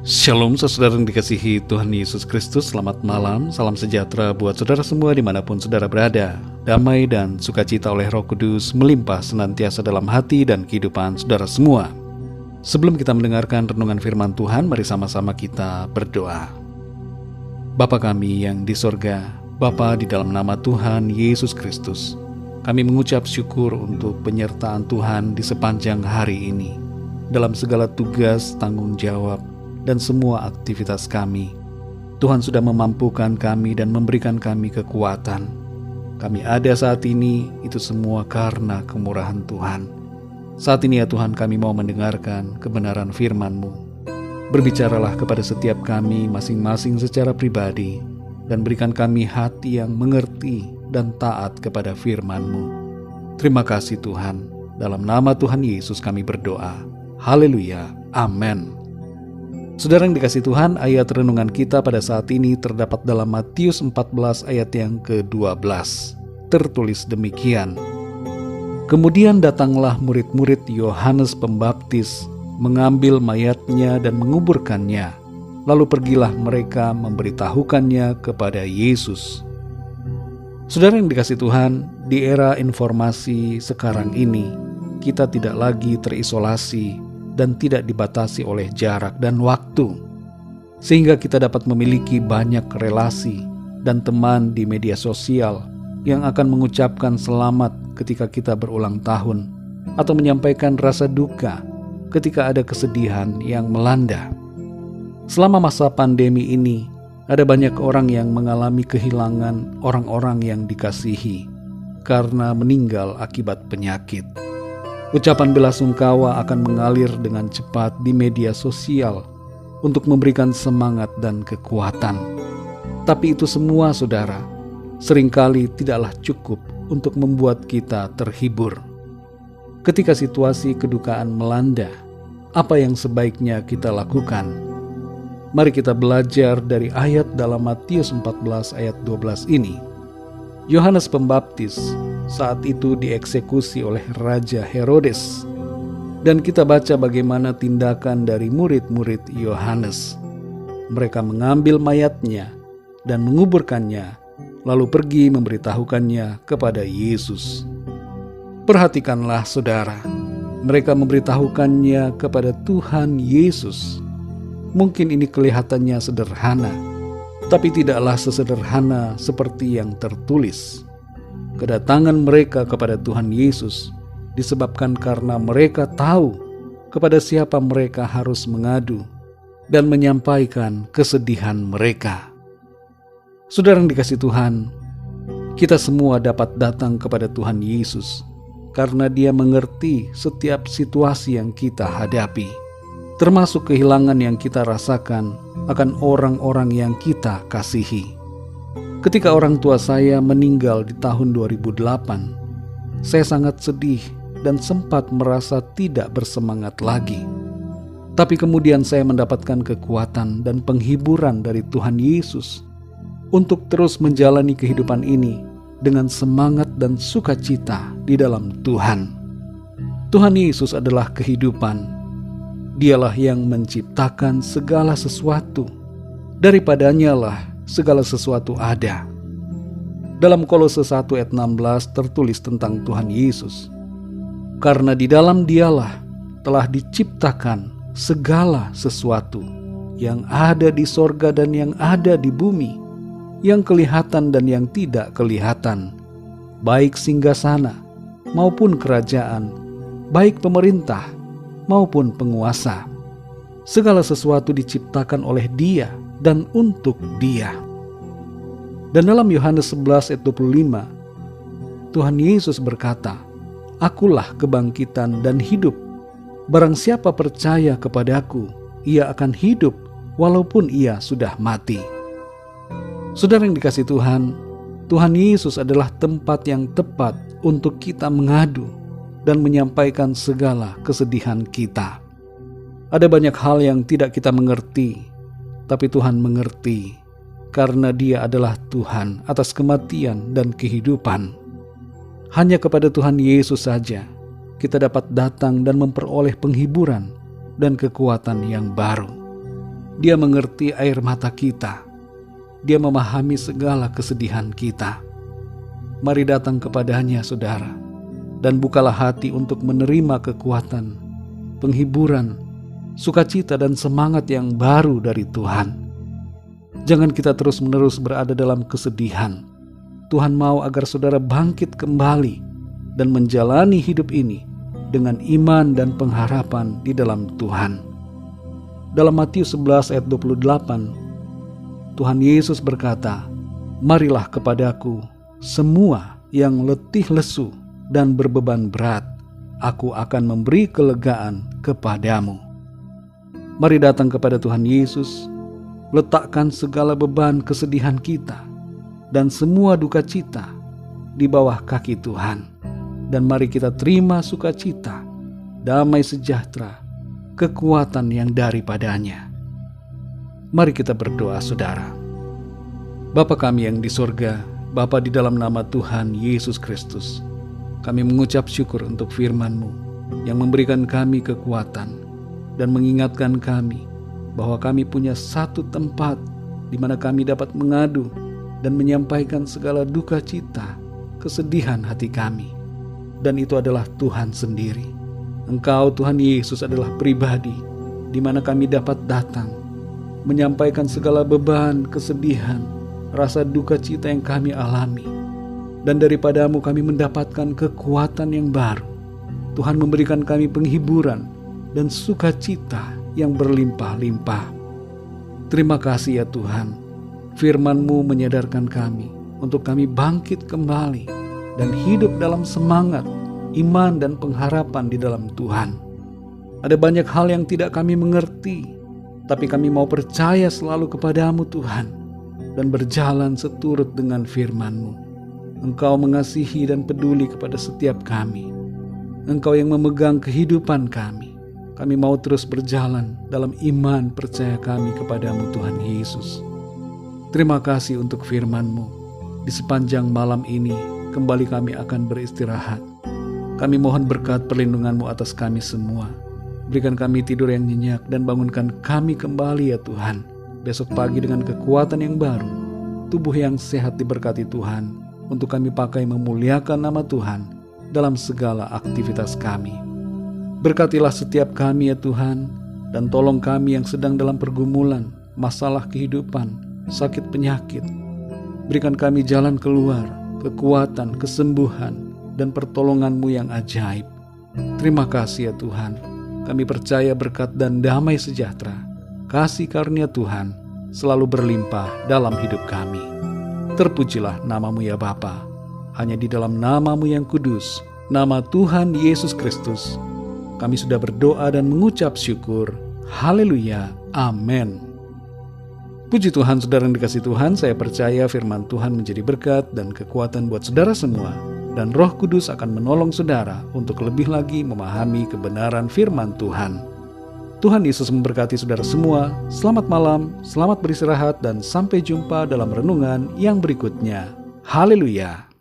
Shalom saudara yang dikasihi Tuhan Yesus Kristus. Selamat malam, salam sejahtera buat saudara semua dimanapun saudara berada. Damai dan sukacita oleh Roh Kudus melimpah senantiasa dalam hati dan kehidupan saudara semua. Sebelum kita mendengarkan renungan firman Tuhan, mari sama-sama kita berdoa. Bapa kami yang di sorga, Bapa, di dalam nama Tuhan Yesus Kristus, kami mengucap syukur untuk penyertaan Tuhan di sepanjang hari ini, dalam segala tugas, tanggung jawab, dan semua aktivitas kami. Tuhan sudah memampukan kami dan memberikan kami kekuatan. Kami ada saat ini, itu semua karena kemurahan Tuhan. Saat ini ya Tuhan, kami mau mendengarkan kebenaran firman-Mu. Berbicaralah kepada setiap kami masing-masing secara pribadi, dan berikan kami hati yang mengerti dan taat kepada firman-Mu. Terima kasih Tuhan. Dalam nama Tuhan Yesus kami berdoa. Haleluya. Amin. Saudara yang dikasihi Tuhan, ayat renungan kita pada saat ini terdapat dalam Matius 14 ayat yang ke-12. Tertulis demikian. Kemudian datanglah murid-murid Yohanes Pembaptis, mengambil mayatnya dan menguburkannya. Lalu pergilah mereka memberitahukannya kepada Yesus. Saudara yang dikasihi Tuhan, di era informasi sekarang ini, kita tidak lagi terisolasi dan tidak dibatasi oleh jarak dan waktu, sehingga kita dapat memiliki banyak relasi dan teman di media sosial yang akan mengucapkan selamat ketika kita berulang tahun atau menyampaikan rasa duka ketika ada kesedihan yang melanda. Selama masa pandemi ini, ada banyak orang yang mengalami kehilangan orang-orang yang dikasihi karena meninggal akibat penyakit. Ucapan belasungkawa akan mengalir dengan cepat di media sosial untuk memberikan semangat dan kekuatan. Tapi itu semua, saudara, seringkali tidaklah cukup untuk membuat kita terhibur. Ketika situasi kedukaan melanda, apa yang sebaiknya kita lakukan? Mari kita belajar dari ayat dalam Matius 14 ayat 12 ini. Yohanes Pembaptis saat itu dieksekusi oleh Raja Herodes, dan kita baca bagaimana tindakan dari murid-murid Yohanes. Mereka mengambil mayatnya dan menguburkannya, lalu pergi memberitahukannya kepada Yesus. Perhatikanlah saudara, mereka memberitahukannya kepada Tuhan Yesus. Mungkin ini kelihatannya sederhana, tapi tidaklah sesederhana seperti yang tertulis. Kedatangan mereka kepada Tuhan Yesus disebabkan karena mereka tahu kepada siapa mereka harus mengadu dan menyampaikan kesedihan mereka. Saudara yang dikasihi Tuhan, kita semua dapat datang kepada Tuhan Yesus karena Dia mengerti setiap situasi yang kita hadapi, termasuk kehilangan yang kita rasakan akan orang-orang yang kita kasihi. Ketika orang tua saya meninggal di tahun 2008, saya sangat sedih dan sempat merasa tidak bersemangat lagi. Tapi kemudian saya mendapatkan kekuatan dan penghiburan dari Tuhan Yesus untuk terus menjalani kehidupan ini dengan semangat dan sukacita di dalam Tuhan. Tuhan Yesus adalah kehidupan. Dialah yang menciptakan segala sesuatu. Daripadanya lah segala sesuatu ada. Dalam Kolose 1 ayat 16 tertulis tentang Tuhan Yesus. Karena di dalam Dialah telah diciptakan segala sesuatu yang ada di sorga dan yang ada di bumi, yang kelihatan dan yang tidak kelihatan, baik singgasana maupun kerajaan, baik pemerintah maupun penguasa. Segala sesuatu diciptakan oleh Dia dan untuk Dia. Dan dalam Yohanes 11 ayat 25, Tuhan Yesus berkata, Akulah kebangkitan dan hidup. Barang siapa percaya kepadaku, ia akan hidup walaupun ia sudah mati. Saudara yang dikasihi Tuhan, Tuhan Yesus adalah tempat yang tepat untuk kita mengadu dan menyampaikan segala kesedihan kita. Ada banyak hal yang tidak kita mengerti, tapi Tuhan mengerti karena Dia adalah Tuhan atas kematian dan kehidupan. Hanya kepada Tuhan Yesus saja kita dapat datang dan memperoleh penghiburan dan kekuatan yang baru. Dia mengerti air mata kita. Dia memahami segala kesedihan kita. Mari datang kepadanya, saudara, dan bukalah hati untuk menerima kekuatan, penghiburan, sukacita dan semangat yang baru dari Tuhan. Jangan kita terus-menerus berada dalam kesedihan. Tuhan mau agar saudara bangkit kembali dan menjalani hidup ini dengan iman dan pengharapan di dalam Tuhan. Dalam Matius 11 ayat 28, Tuhan Yesus berkata, "Marilah kepadaku semua yang letih lesu dan berbeban berat, aku akan memberi kelegaan kepadamu." Mari datang kepada Tuhan Yesus, letakkan segala beban kesedihan kita dan semua duka cita di bawah kaki Tuhan. Dan mari kita terima sukacita, damai sejahtera, kekuatan yang daripadanya. Mari kita berdoa, saudara. Bapa kami yang di sorga, Bapa, di dalam nama Tuhan Yesus Kristus, kami mengucap syukur untuk firman-Mu yang memberikan kami kekuatan dan mengingatkan kami bahwa kami punya satu tempat di mana kami dapat mengadu dan menyampaikan segala duka cita, kesedihan hati kami. Dan itu adalah Tuhan sendiri. Engkau, Tuhan Yesus, adalah pribadi di mana kami dapat datang, menyampaikan segala beban, kesedihan, rasa duka cita yang kami alami. Dan daripada-Mu kami mendapatkan kekuatan yang baru. Tuhan memberikan kami penghiburan dan sukacita yang berlimpah-limpah. Terima kasih ya Tuhan. Firman-Mu menyadarkan kami untuk kami bangkit kembali dan hidup dalam semangat, iman dan pengharapan di dalam Tuhan. Ada banyak hal yang tidak kami mengerti, tapi kami mau percaya selalu kepada-Mu Tuhan dan berjalan seturut dengan firman-Mu. Engkau mengasihi dan peduli kepada setiap kami. Engkau yang memegang kehidupan kami. Kami mau terus berjalan dalam iman percaya kami kepada-Mu Tuhan Yesus. Terima kasih untuk firman-Mu. Di sepanjang malam ini kembali kami akan beristirahat. Kami mohon berkat perlindungan-Mu atas kami semua. Berikan kami tidur yang nyenyak dan bangunkan kami kembali ya Tuhan. Besok pagi dengan kekuatan yang baru, tubuh yang sehat diberkati Tuhan, untuk kami pakai memuliakan nama Tuhan dalam segala aktivitas kami. Berkatilah setiap kami ya Tuhan, dan tolong kami yang sedang dalam pergumulan, masalah kehidupan, sakit penyakit. Berikan kami jalan keluar, kekuatan, kesembuhan, dan pertolongan-Mu yang ajaib. Terima kasih ya Tuhan. Kami percaya berkat dan damai sejahtera, kasih karunia Tuhan selalu berlimpah dalam hidup kami. Terpujilah nama-Mu ya Bapa. Hanya di dalam nama-Mu yang kudus, nama Tuhan Yesus Kristus, kami sudah berdoa dan mengucap syukur. Haleluya. Amin. Puji Tuhan, saudara yang dikasihi Tuhan, saya percaya firman Tuhan menjadi berkat dan kekuatan buat saudara semua. Dan Roh Kudus akan menolong saudara untuk lebih lagi memahami kebenaran firman Tuhan. Tuhan Yesus memberkati saudara semua. Selamat malam, selamat beristirahat, dan sampai jumpa dalam renungan yang berikutnya. Haleluya.